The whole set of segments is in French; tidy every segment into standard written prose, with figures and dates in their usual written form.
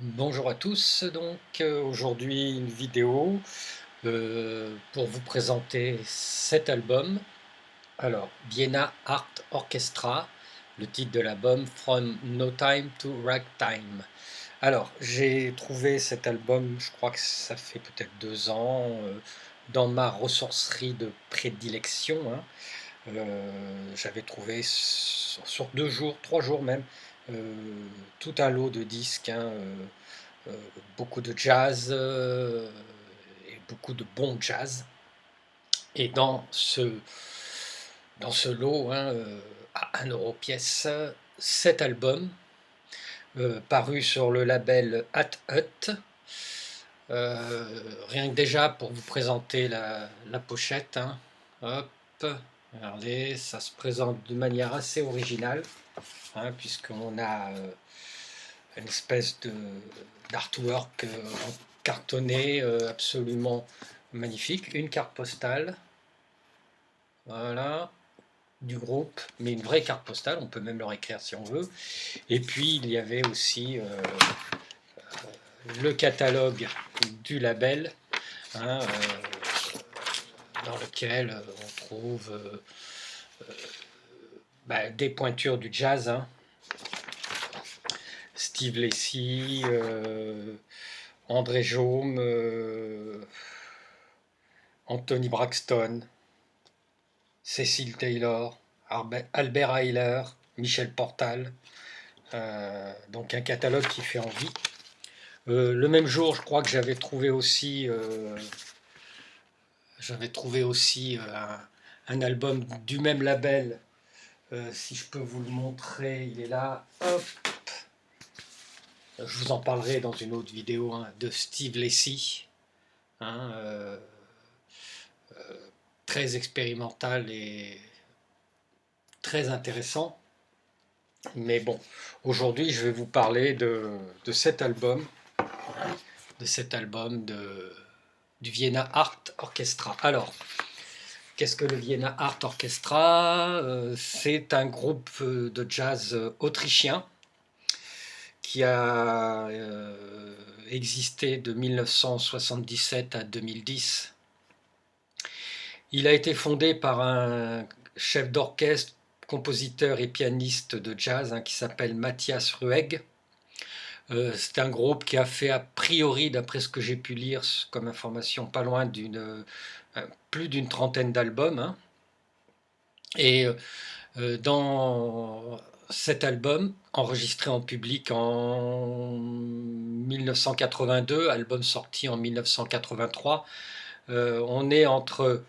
Bonjour à tous, donc aujourd'hui une vidéo pour vous présenter cet album. Alors, Vienna Art Orchestra, le titre de l'album From No Time to Ragtime. Alors, j'ai trouvé cet album, je crois que ça fait peut-être 2 ans, dans ma ressourcerie de prédilection, hein. J'avais trouvé sur 2 jours, 3 jours même, euh, tout un lot de disques, hein, beaucoup de jazz et beaucoup de bon jazz. Et dans ce lot, hein, à 1 € pièce, cet album, paru sur le label Hat Hut. Rien que déjà pour vous présenter la pochette, hein. Hop, regardez, ça se présente de manière assez originale, hein, puisqu'on a une espèce d'artwork en cartonné absolument magnifique, une carte postale, voilà, du groupe, mais une vraie carte postale, on peut même leur écrire si on veut. Et puis il y avait aussi le catalogue du label, hein, dans lequel on trouve des pointures du jazz, hein. Steve Lacy, André Jaume, Anthony Braxton, Cecil Taylor, Albert Ayler, Michel Portal. Donc un catalogue qui fait envie. Le même jour, je crois que j'avais trouvé aussi un album du même label. Si je peux vous le montrer, il est là. Hop. Je vous en parlerai dans une autre vidéo, hein, de Steve Lacy, hein, très expérimental et très intéressant. Mais bon, aujourd'hui, je vais vous parler de cet album, du Vienna Art Orchestra. Alors, qu'est-ce que le Vienna Art Orchestra? C'est un groupe de jazz autrichien qui a existé de 1977 à 2010. Il a été fondé par un chef d'orchestre, compositeur et pianiste de jazz, hein, qui s'appelle Matthias Ruegg. C'est un groupe qui a fait, a priori, d'après ce que j'ai pu lire comme information, pas loin plus d'une trentaine d'albums, hein. Et dans cet album, enregistré en public en 1982, album sorti en 1983, on est entre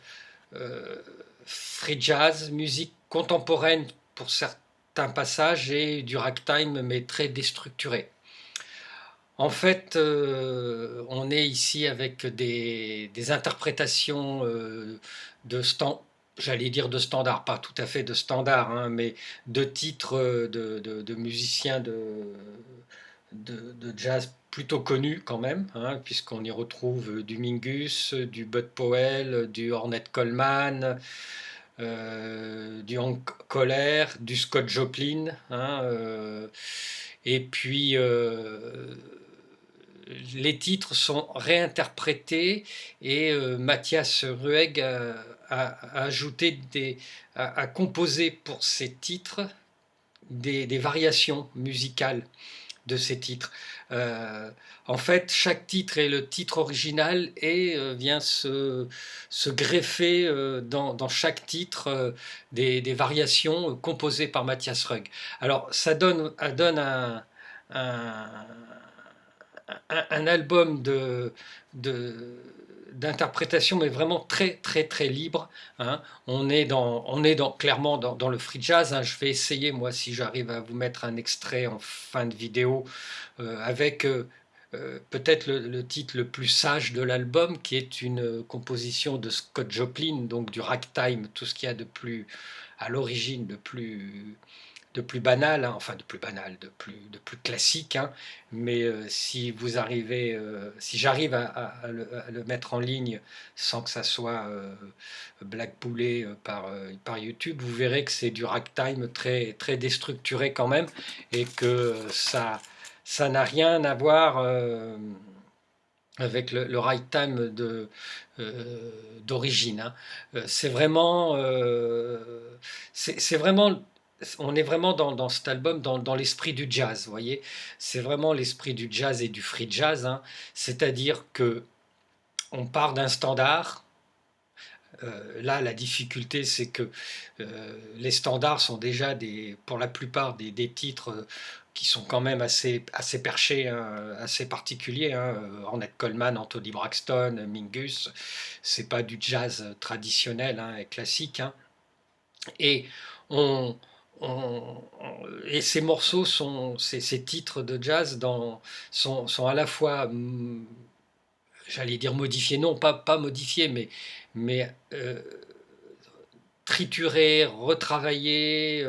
euh, free jazz, musique contemporaine pour certains passages et du ragtime, mais très déstructuré. En fait, on est ici avec des interprétations j'allais dire de standard, pas tout à fait de standard, hein, mais de titres de musiciens de jazz plutôt connus quand même, hein, puisqu'on y retrouve du Mingus, du Bud Powell, du Ornette Coleman, du Hank Coller, du Scott Joplin, hein, et puis les titres sont réinterprétés et Matthias Ruegg a ajouté a composé pour ces titres des variations musicales de ces titres. Euh, En fait, chaque titre est le titre original et vient se greffer dans chaque titre des variations composées par Matthias Rugg. Alors, ça donne un, un album de d'interprétation, mais vraiment très très très libre, hein. Clairement dans le free jazz, hein. Je vais essayer, moi, si j'arrive à vous mettre un extrait en fin de vidéo, avec peut-être le titre le plus sage de l'album, qui est une composition de Scott Joplin, donc du ragtime, tout ce qu'il y a de plus à l'origine, de plus banal, hein, enfin de plus banal, de plus classique, hein. Mais si j'arrive à le mettre en ligne sans que ça soit blackpoolé par YouTube, vous verrez que c'est du ragtime très, très déstructuré quand même, et que ça n'a rien à voir avec le ragtime d'origine, hein. C'est vraiment, c'est vraiment, on est vraiment dans cet album, dans l'esprit du jazz, vous voyez. C'est vraiment l'esprit du jazz et du free jazz, hein. C'est-à-dire que on part d'un standard. Là, la difficulté, c'est que les standards sont déjà pour la plupart des titres qui sont quand même assez perchés, hein, assez particuliers, hein. Ornette Coleman, Anthony Braxton, Mingus, c'est pas du jazz traditionnel, hein, et classique, hein. Et on, et ces morceaux ces titres de jazz sont à la fois, j'allais dire modifiés, non pas modifiés, mais triturés, retravaillés.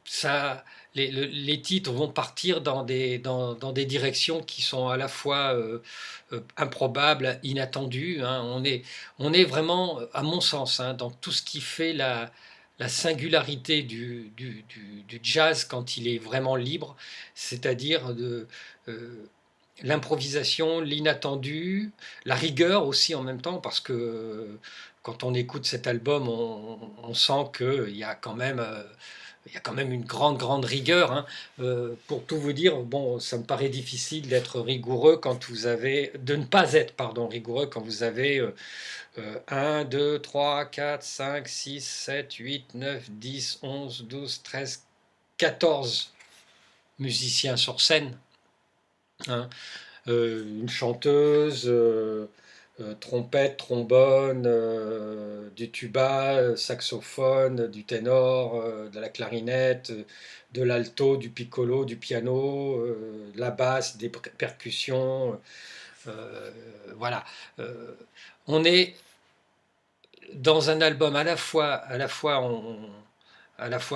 Ça, les titres vont partir dans des directions qui sont à la fois improbables, inattendues, hein. On est vraiment, à mon sens, hein, dans tout ce qui fait la singularité du jazz quand il est vraiment libre, c'est-à-dire l'improvisation, l'inattendu, la rigueur aussi en même temps, parce que quand on écoute cet album, on sent qu'il y a quand même, il y a quand même une grande rigueur, hein. Pour tout vous dire, bon, ça me paraît difficile d'être rigoureux quand vous avez, de ne pas être, pardon, rigoureux quand vous avez 1, 2, 3, 4, 5, 6, 7, 8, 9, 10, 11, 12, 13, 14 musiciens sur scène, hein. Une chanteuse, trompette, trombone, du tuba, saxophone, du ténor, de la clarinette, de l'alto, du piccolo, du piano, de la basse, des percussions. euh, voilà. Euh, on est dans un album à la fois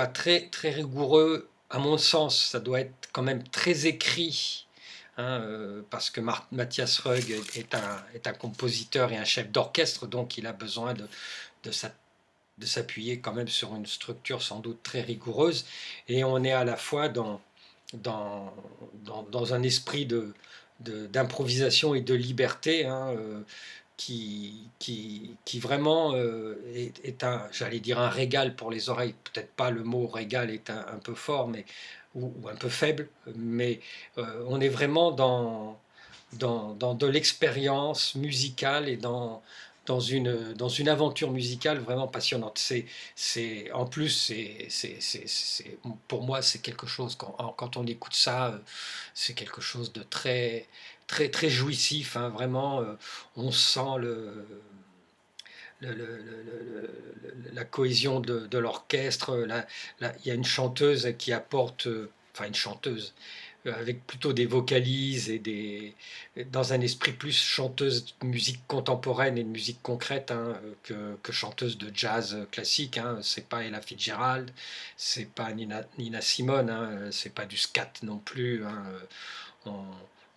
très rigoureux. À mon sens, ça doit être quand même très écrit, hein, parce que Matthias Rugg est un compositeur et un chef d'orchestre, donc il a besoin de de s'appuyer quand même sur une structure sans doute très rigoureuse. Et on est à la fois dans, dans un esprit d'improvisation et de liberté, hein, qui vraiment est j'allais dire un régal pour les oreilles. Peut-être pas, le mot régal est un peu fort, ou un peu faible, mais on est vraiment dans de l'expérience musicale et dans une aventure musicale vraiment passionnante. En plus, pour moi, c'est quelque chose, quand on écoute ça, c'est quelque chose de très jouissif, hein. Vraiment, on sent la cohésion de l'orchestre. Il y a une chanteuse qui apporte, enfin une chanteuse, avec plutôt des vocalises dans un esprit plus chanteuse de musique contemporaine et de musique concrète, hein, que chanteuse de jazz classique, hein. C'est pas Ella Fitzgerald, c'est pas Nina Simone, hein, c'est pas du scat non plus, hein. On,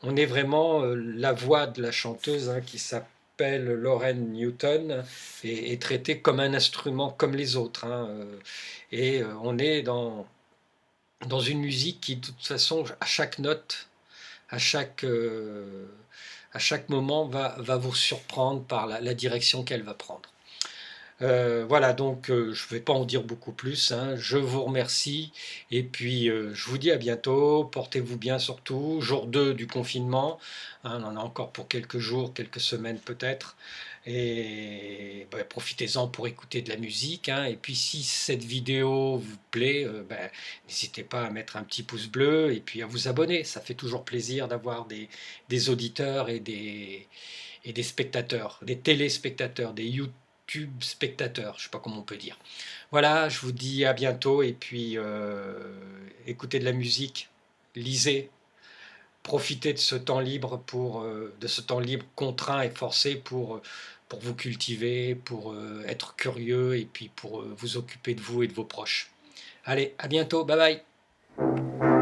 on est vraiment, la voix de la chanteuse, hein, qui s'appelle Lauren Newton, est traitée comme un instrument comme les autres, hein. Et on est dans une musique qui, de toute façon, à chaque note, à chaque, euh, à chaque moment, va vous surprendre par la direction qu'elle va prendre. Voilà, donc je ne vais pas en dire beaucoup plus, hein. Je vous remercie et puis je vous dis à bientôt. Portez-vous bien surtout. Jour 2 du confinement, hein, on en a encore pour quelques jours, quelques semaines peut-être. Et ben, profitez-en pour écouter de la musique, hein. Et puis si cette vidéo vous plaît, ben, n'hésitez pas à mettre un petit pouce bleu et puis à vous abonner. Ça fait toujours plaisir d'avoir des auditeurs et des spectateurs, des téléspectateurs, des YouTube spectateurs, je ne sais pas comment on peut dire. Voilà, je vous dis à bientôt et puis écoutez de la musique, lisez, profitez de ce temps libre de ce temps libre contraint et forcé pour vous cultiver, pour être curieux et puis pour vous occuper de vous et de vos proches. Allez, à bientôt, bye bye.